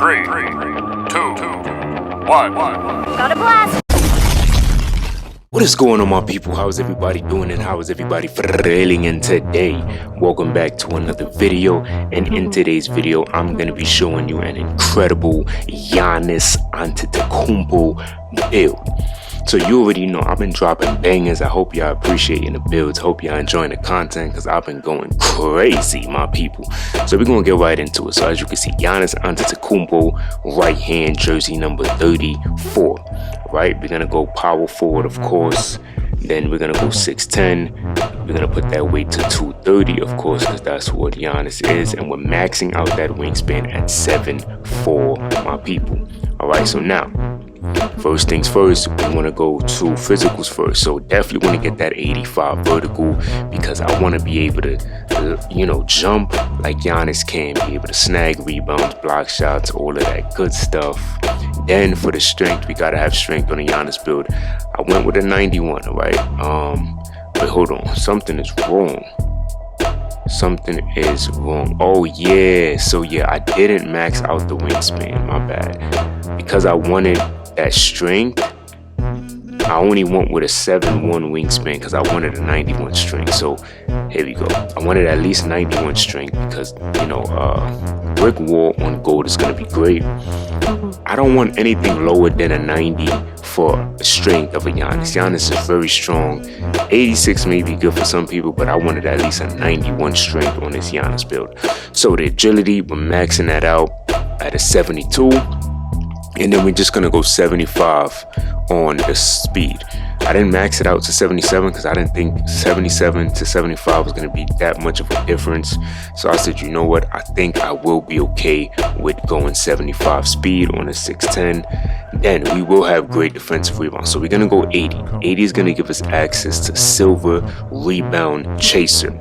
3, 2, 1. Got a blast! What is going on, my people? How is everybody doing and how is everybody feeling? And today, welcome back to another video. And in today's video, I'm going to be showing you an incredible Giannis Antetokounmpo build. So you already know I've been dropping bangers. I hope y'all appreciating the builds. Hope y'all enjoying the content because I've been going crazy, my people. So we're going to get right into it. So as you can see, Giannis Antetokounmpo, right hand jersey number 34. Right, we're going to go power forward, of course. Then we're going to go 6'10". We're going to put that weight to 230, of course, because that's what Giannis is. And we're maxing out that wingspan at 7'4", my people. All right, so now, first things first, we want to go to physicals first. So definitely want to get that 85 vertical because I want to be able to, jump like Giannis can, be able to snag rebounds, block shots, all of that good stuff. Then for the strength, we got to have strength on a Giannis build. I went with a 91, right? But hold on, something is wrong. Something is wrong. Oh yeah, so yeah, I didn't max out the wingspan, my bad. Because I wanted that strength, I only went with a 7'1" wingspan because I wanted a 91 strength. So here we go. I wanted at least 91 strength because, brick wall on gold is going to be great. I don't want anything lower than a 90 for strength of a Giannis. Giannis is very strong. 86 may be good for some people, but I wanted at least a 91 strength on this Giannis build. So the agility, we're maxing that out at a 72. And then we're just going to go 75 on the speed. I didn't max it out to 77 because I didn't think 77 to 75 was going to be that much of a difference. So I said, you know what? I think I will be okay with going 75 speed on a 6'10". Then we will have great defensive rebound. So we're going to go 80. 80 is going to give us access to silver rebound chaser.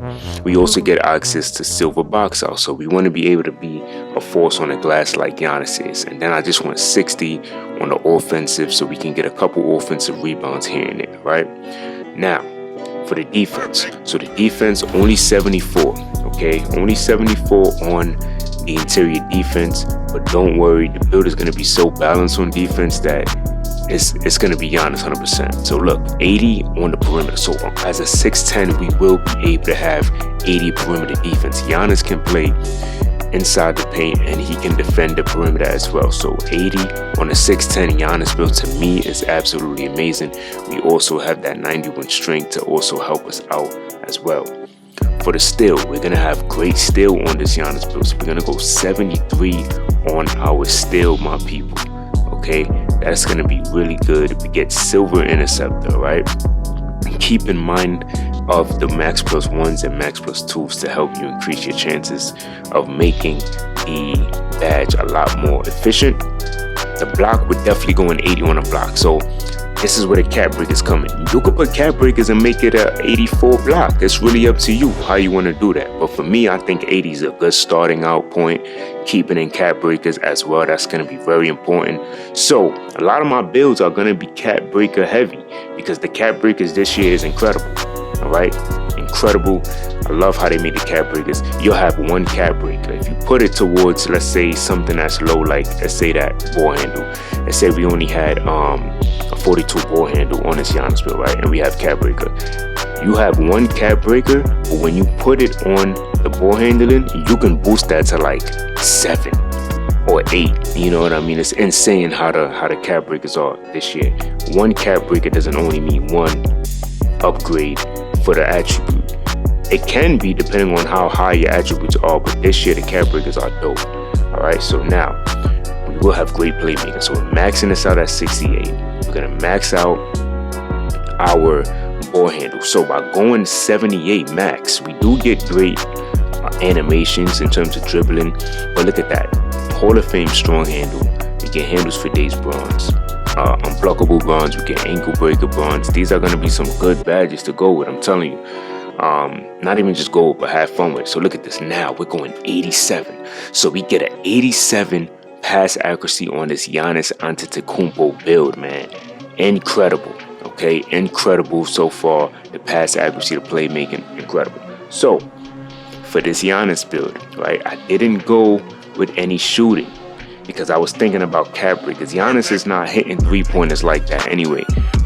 We also get access to silver box out. So we want to be able to be a force on the glass like Giannis is. And then I just want 60 on the offensive so we can get a couple offensive rebounds here and there, right? Now, for the defense. So the defense, only 74, okay? Only 74 on the interior defense. But don't worry, the build is going to be so balanced on defense that it's going to be Giannis 100%. So look, 80 on the perimeter. So as a 6'10", we will be able to have 80 perimeter defense. Giannis can play inside the paint and he can defend the perimeter as well. So 80 on a 6'10" Giannis build to me is absolutely amazing. We also have that 91 strength to also help us out as well. For the steal, we're gonna have great steal on this Giannis build. So we're gonna go 73 on our steal, my people. Okay, that's gonna be really good. We get silver interceptor, right? Keep in mind of the max plus ones and max plus twos to help you increase your chances of making the badge a lot more efficient. The block would definitely go an 80 on a block. So this is where the cap break is coming. You could put cap breakers and make it a 84 block. It's really up to you how you want to do that. But for me, I think 80 is a good starting out point. Keeping in cap breakers as well. That's going to be very important. So a lot of my builds are going to be cap breaker heavy because the cap breakers this year is incredible. All right, incredible. I love how they made the cap breakers. You'll have one cap breaker. If you put it towards, let's say, something that's low, like let's say that ball handle. Let's say we only had a 42 ball handle on this Giannis build, right? And we have cap breaker. You have one cap breaker, but when you put it on the ball handling, you can boost that to like 7 or 8. You know what I mean? It's insane how the cap breakers are this year. One cap breaker doesn't only mean one upgrade for the attribute. It can be depending on how high your attributes are, but this year the cap breakers are dope. All right, so now we will have great playmaking. So we're maxing this out at 68. We're gonna max out our ball handle. So by going 78 max, we do get great animations in terms of dribbling. But look at that, Hall of Fame strong handle. We get handles for days bronze. Unblockable bronze, we get ankle breaker bronze. These are going to be some good badges to go with, I'm telling you. Not even just gold, but have fun with it. So look at this. Now we're going 87. So we get an 87 pass accuracy on this Giannis Antetokounmpo build, man. Incredible. Okay, incredible so far. The pass accuracy, the playmaking, incredible. So for this Giannis build, right, I didn't go with any shooting. because I was thinking about cap breakers. Giannis is not hitting 3-pointers like that anyway.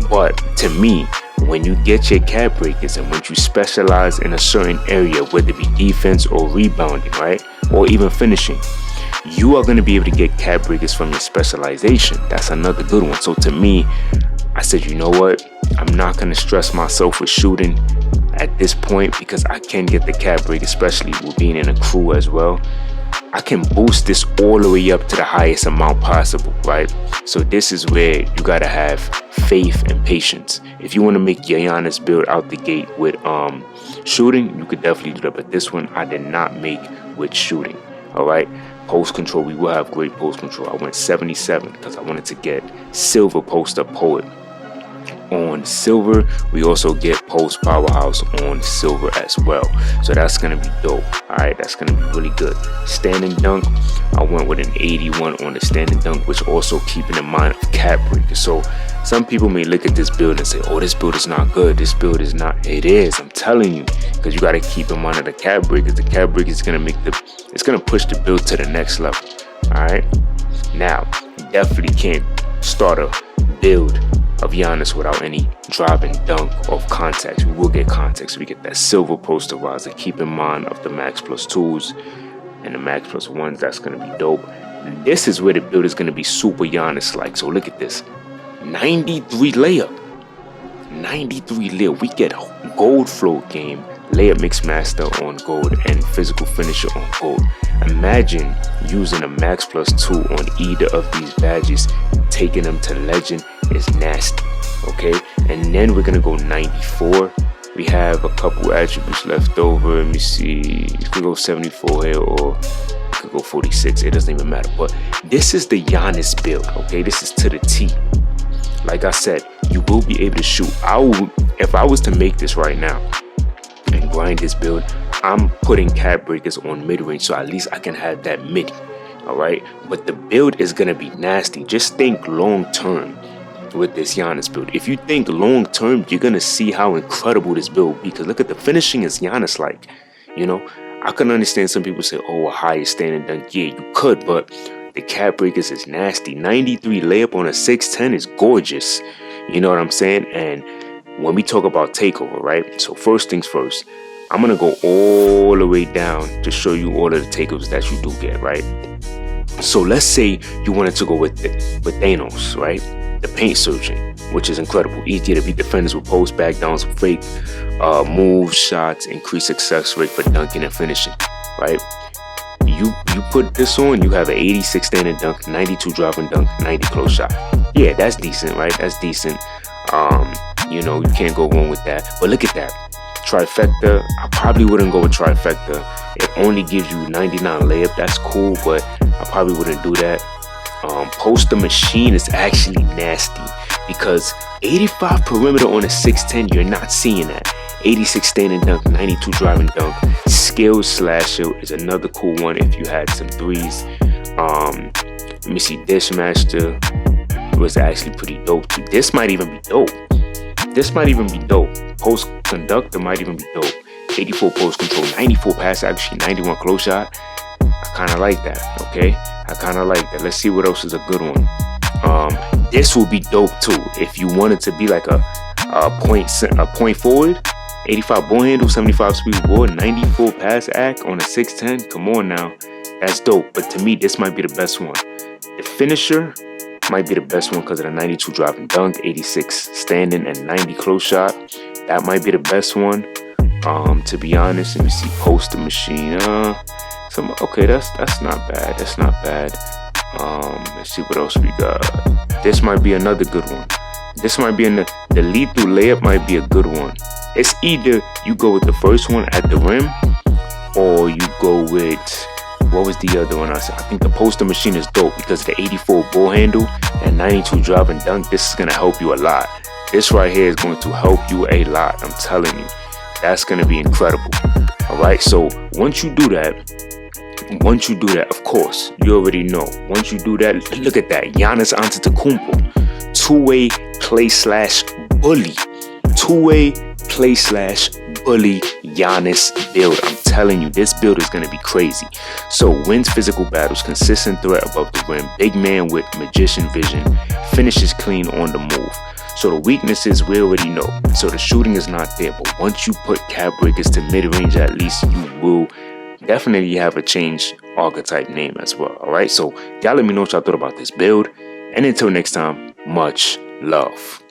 But to me, when you get your cap breakers and when you specialize in a certain area, whether it be defense or rebounding, right, or even finishing, you are going to be able to get cap breakers from your specialization. That's another good one. So to me, I said, you know what? I'm not going to stress myself with shooting at this point because I can get the cap break, especially with being in a crew as well. I can boost this all the way up to the highest amount possible, right? So this is where you got to have faith and patience. If you want to make your Giannis build out the gate with shooting, you could definitely do that. But this one I did not make with shooting, all right? Post control, we will have great post control. I went 77 because I wanted to get silver post-up poet on silver. We also get post powerhouse on silver as well, so that's gonna be dope. All right, that's gonna be really good. Standing dunk, I went with an 81 on the standing dunk, which also keeping in mind of cap breakers. So some people may look at this build and say, oh, this build is not good, this build is not. It is, I'm telling you, because you got to keep in mind of the cap breakers. The cap breakers is gonna it's gonna push the build to the next level. All right, now you definitely can't start a build of Giannis without any drive and dunk of contacts. We will get contacts. We get that silver posterizer. Keep in mind of the max plus 2s and the max plus 1s. That's going to be dope. And this is where the build is going to be super Giannis like. So look at this. 93 layup. 93 layup. We get gold float game, layup mix master on gold, and physical finisher on gold. Imagine using a max plus 2 on either of these badges, taking them to legend is nasty. Okay, and then we're gonna go 94. We have a couple attributes left over. Let me see, you could go 74 here or you could go 46. It doesn't even matter. But this is the Giannis build. Okay, this is to the T. Like I said, you will be able to shoot. If I was to make this right now and grind this build, I'm putting cap breakers on mid-range, so at least I can have that mid. All right, but the build is gonna be nasty. Just think long term with this Giannis build. If you think long term, you're gonna see how incredible this build will be. Because look at the finishing is Giannis like. You know, I can understand some people say, oh, a higher standing dunk. Yeah, you could, but the cap breakers is nasty. 93 layup on a 6'10 is gorgeous. You know what I'm saying? And when we talk about takeover, right? So first things first, I'm gonna go all the way down to show you all of the takeovers that you do get, right? So let's say you wanted to go with Thanos, right? The paint surgeon, which is incredible. Easier to beat defenders with post, back downs, fake moves, shots, increase success rate for dunking and finishing, right? You put this on, you have an 86 standing dunk, 92 driving dunk, 90 close shot. Yeah, that's decent, right? That's decent. You know, you can't go wrong with that. But look at that. Trifecta, I probably wouldn't go with trifecta. It only gives you 99 layup. That's cool, but I probably wouldn't do that. Poster machine is actually nasty because 85 perimeter on a 6'10, you're not seeing that. 86 standing dunk, 92 driving dunk. Skill slasher is another cool one if you had some threes. Let me see, Dishmaster was actually pretty dope too. This might even be dope. Post conductor might even be dope. 84 post control, 94 pass accuracy, 91 close shot. I kind of like that, okay? I kind of like that. Let's see what else is a good one. This will be dope too if you wanted to be like a point forward. 85 ball handle, 75 speed board, 94 pass act on a 6'10. Come on now, that's dope. But to me, this might be the best one. The finisher might be the best one because of the 92 driving dunk, 86 standing, and 90 close shot. That might be the best one. To be honest, let me see, poster machine. Okay, that's not bad. That's not bad. Let's see what else we got. This might be another good one. This might be the lethal layup might be a good one. It's either you go with the first one at the rim, or you go with, what was the other one I said? I think the poster machine is dope because of the 84 ball handle and 92 drive and dunk. This is gonna help you a lot. This right here is going to help you a lot. I'm telling you, that's gonna be incredible. All right. So once you do that, of course, you already know. Once you do that, look at that, Giannis Antetokounmpo, two-way play/bully, two-way play/bully. fully Giannis build. I'm telling you, this build is going to be crazy. So wins physical battles, consistent threat above the rim, big man with magician vision, finishes clean on the move. So the weaknesses we already know. So the shooting is not there, but once you put cap breakers to mid-range, at least you will definitely have a change archetype name as well. All right, so y'all let me know what y'all thought about this build, and until next time, much love.